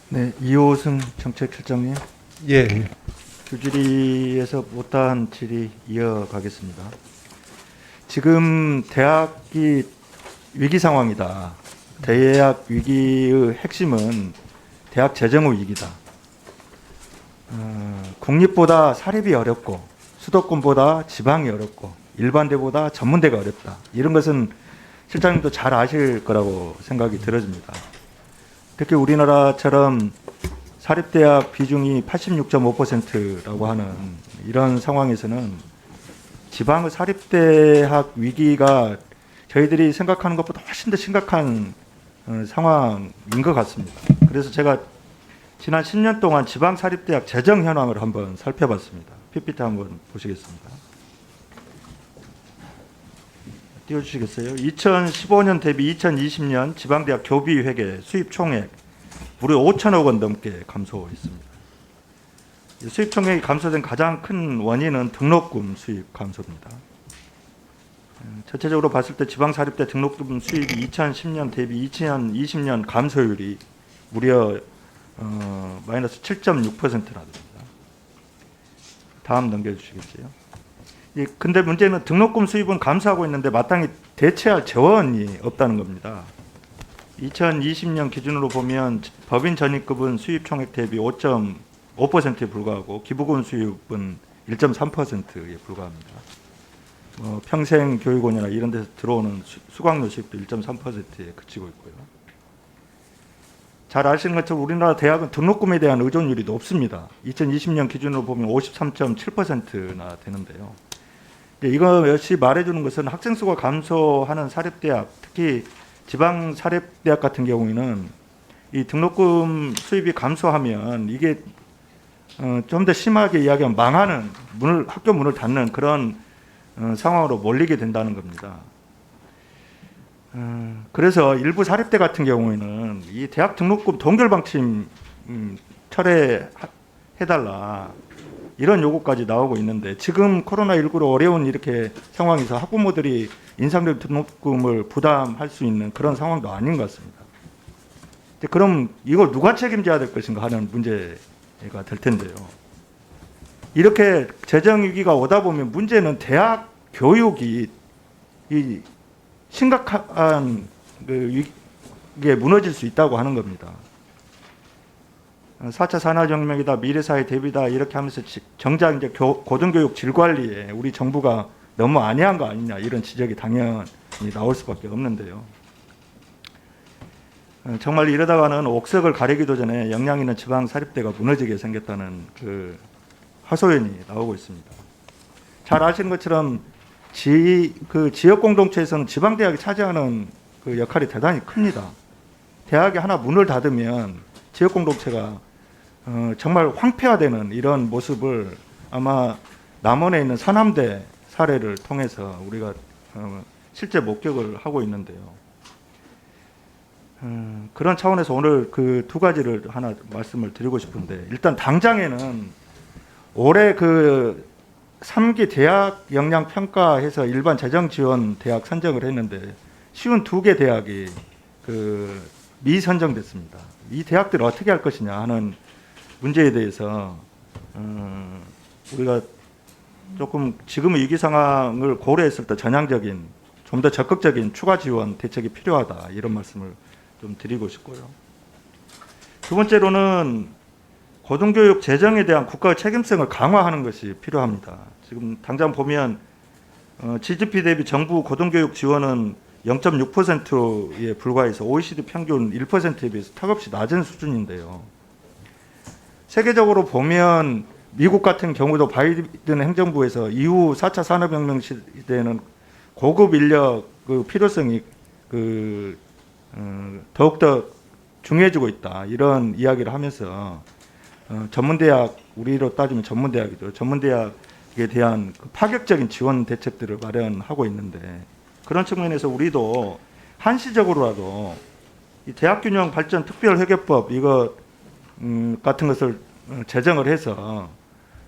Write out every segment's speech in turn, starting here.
네, 이호승 정책실장님, 예, 교질의에서 못다한 질의 이어가겠습니다. 지금 대학이 위기 상황이다. 대학 위기의 핵심은 대학 재정의 위기다. 국립보다 사립이 어렵고 수도권보다 지방이 어렵고 일반대보다 전문대가 어렵다. 이런 것은 실장님도 잘 아실 거라고 생각이 들어집니다. 특히 우리나라처럼 사립대학 비중이 86.5%라고 하는 이런 상황에서는 지방의 사립대학 위기가 저희들이 생각하는 것보다 훨씬 더 심각한 상황인 것 같습니다. 그래서 제가 지난 10년 동안 지방 사립대학 재정 현황을 한번 살펴봤습니다. PPT 한번 보시겠습니다. 띄워주시겠어요? 2015년 대비 2020년 지방대학 교비 회계 수입 총액 무려 5천억 원 넘게 감소했습니다. 수입 총액이 감소된 가장 큰 원인은 등록금 수입 감소입니다. 전체적으로 봤을 때 지방사립대 등록금 수입이 2010년 대비 2020년 감소율이 무려 마이너스 7.6%나 됩니다. 다음 넘겨주시겠어요? 근데 문제는 등록금 수입은 감소하고 있는데 마땅히 대체할 재원이 없다는 겁니다. 2020년 기준으로 보면 법인 전입급은 수입 총액 대비 5.5%에 불과하고 기부금 수입은 1.3%에 불과합니다. 평생 교육원이나 이런 데서 들어오는 수강료 수입도 1.3%에 그치고 있고요. 잘 아시는 것처럼 우리나라 대학은 등록금에 대한 의존율이 높습니다. 2020년 기준으로 보면 53.7%나 되는데요. 이거 역시 말해주는 것은 학생 수가 감소하는 사립대학, 특히 지방 사립대학 같은 경우에는 이 등록금 수입이 감소하면 이게 좀 더 심하게 이야기하면 망하는 학교 문을 닫는 그런 상황으로 몰리게 된다는 겁니다. 그래서 일부 사립대 같은 경우에는 이 대학 등록금 동결 방침 철회해달라 이런 요구까지 나오고 있는데 지금 코로나19로 어려운 이렇게 상황에서 학부모들이 인상된 등록금을 부담할 수 있는 그런 상황도 아닌 것 같습니다. 그럼 이걸 누가 책임져야 될 것인가 하는 문제가 될 텐데요. 이렇게 재정 위기가 오다 보면 문제는 대학 교육이 이 심각한 이게 무너질 수 있다고 하는 겁니다. 4차 산업혁명이다, 미래사회 대비다 이렇게 하면서 정작 이제 고등교육 질관리에 우리 정부가 너무 안이한 거 아니냐 이런 지적이 당연히 나올 수밖에 없는데요. 정말 이러다가는 옥석을 가리기도 전에 역량 있는 지방 사립대가 무너지게 생겼다는 그 하소연이 나오고 있습니다. 잘 아시는 것처럼 그 지역 공동체에서는 지방 대학이 차지하는 그 역할이 대단히 큽니다. 대학이 하나 문을 닫으면 지역 공동체가 정말 황폐화되는 이런 모습을 아마 남원에 있는 서남대 사례를 통해서 우리가 실제 목격을 하고 있는데요. 그런 차원에서 오늘 그 두 가지를 하나 말씀을 드리고 싶은데 일단 당장에는 올해 그 3기 대학 역량 평가해서 일반 재정 지원 대학 선정을 했는데 쉬운 2개 대학이 그 미선정됐습니다. 이 대학들을 어떻게 할 것이냐 하는 문제에 대해서 우리가 조금 지금의 위기 상황을 고려했을 때 전향적인 좀 더 적극적인 추가 지원 대책이 필요하다 이런 말씀을 좀 드리고 싶고요. 두 번째로는 고등교육 재정에 대한 국가의 책임성을 강화하는 것이 필요합니다. 지금 당장 보면 GDP 대비 정부 고등교육 지원은 0.6%에 불과해서 OECD 평균 1%에 비해서 턱없이 낮은 수준인데요. 세계적으로 보면 미국 같은 경우도 바이든 행정부에서 이후 4차 산업혁명 시대에는 고급 인력 그 필요성이 더욱더 중요해지고 있다 이런 이야기를 하면서 전문대학 우리로 따지면 전문대학이죠. 전문대학에 대한 그 파격적인 지원 대책들을 마련하고 있는데 그런 측면에서 우리도 한시적으로라도 이 대학균형 발전 특별회계법 이거 같은 것을 제정을 해서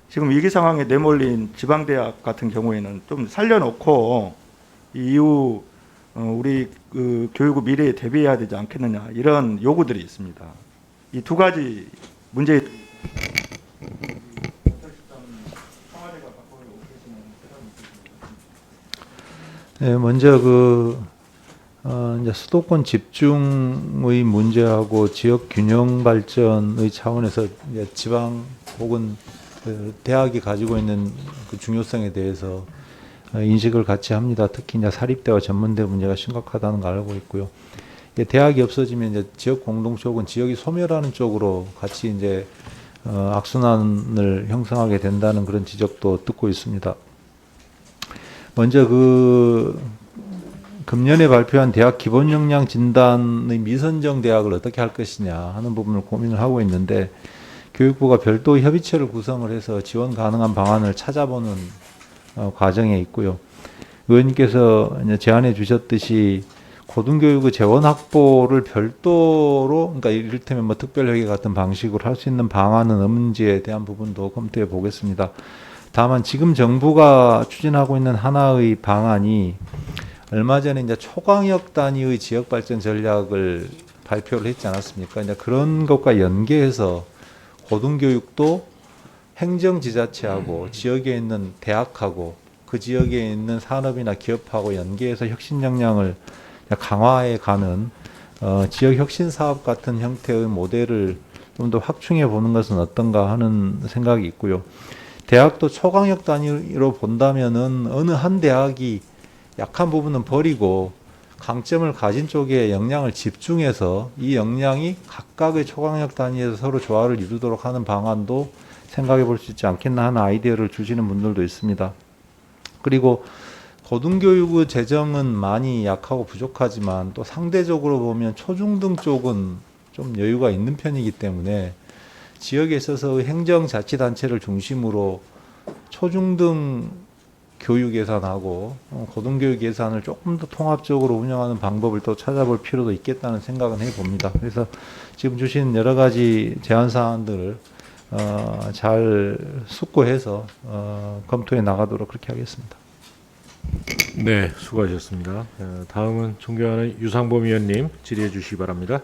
지금 위기 상황에 내몰린 지방대학 같은 경우에는 좀 살려놓고 이후 우리 그 교육의 미래에 대비해야 되지 않겠느냐 이런 요구들이 있습니다. 이 두 가지 문제. 네, 먼저 이제 수도권 집중의 문제하고 지역 균형 발전의 차원에서 이제 지방 혹은 그 대학이 가지고 있는 그 중요성에 대해서 인식을 같이 합니다. 특히 이제 사립대와 전문대 문제가 심각하다는 걸 알고 있고요. 대학이 없어지면 이제 지역 공동체 혹은 지역이 소멸하는 쪽으로 같이 이제 악순환을 형성하게 된다는 그런 지적도 듣고 있습니다. 먼저 금년에 발표한 대학 기본 역량 진단의 미선정 대학을 어떻게 할 것이냐 하는 부분을 고민을 하고 있는데, 교육부가 별도 협의체를 구성을 해서 지원 가능한 방안을 찾아보는 과정에 있고요. 의원님께서 이제 제안해 주셨듯이 고등교육의 재원 확보를 별도로, 그러니까 이를테면 뭐 특별회계 같은 방식으로 할 수 있는 방안은 없는지에 대한 부분도 검토해 보겠습니다. 다만 지금 정부가 추진하고 있는 하나의 방안이 얼마 전에 이제 초광역 단위의 지역 발전 전략을 발표를 했지 않았습니까? 이제 그런 것과 연계해서 고등교육도 행정지자체하고 지역에 있는 대학하고 그 지역에 있는 산업이나 기업하고 연계해서 혁신 역량을 강화해 가는 지역 혁신 사업 같은 형태의 모델을 좀 더 확충해 보는 것은 어떤가 하는 생각이 있고요. 대학도 초강력 단위로 본다면은 어느 한 대학이 약한 부분은 버리고 강점을 가진 쪽에 역량을 집중해서 이 역량이 각각의 초강력 단위에서 서로 조화를 이루도록 하는 방안도 생각해 볼 수 있지 않겠나 하는 아이디어를 주시는 분들도 있습니다. 그리고 고등교육의 재정은 많이 약하고 부족하지만 또 상대적으로 보면 초중등 쪽은 좀 여유가 있는 편이기 때문에 지역에 있어서 행정자치단체를 중심으로 초중등 교육 예산하고 고등교육 예산을 조금 더 통합적으로 운영하는 방법을 또 찾아볼 필요도 있겠다는 생각은 해봅니다. 그래서 지금 주신 여러 가지 제안 사항들을 잘 숙고해서 검토해 나가도록 그렇게 하겠습니다. 네, 수고하셨습니다. 다음은 존경하는 유상범 의원님 질의해 주시기 바랍니다.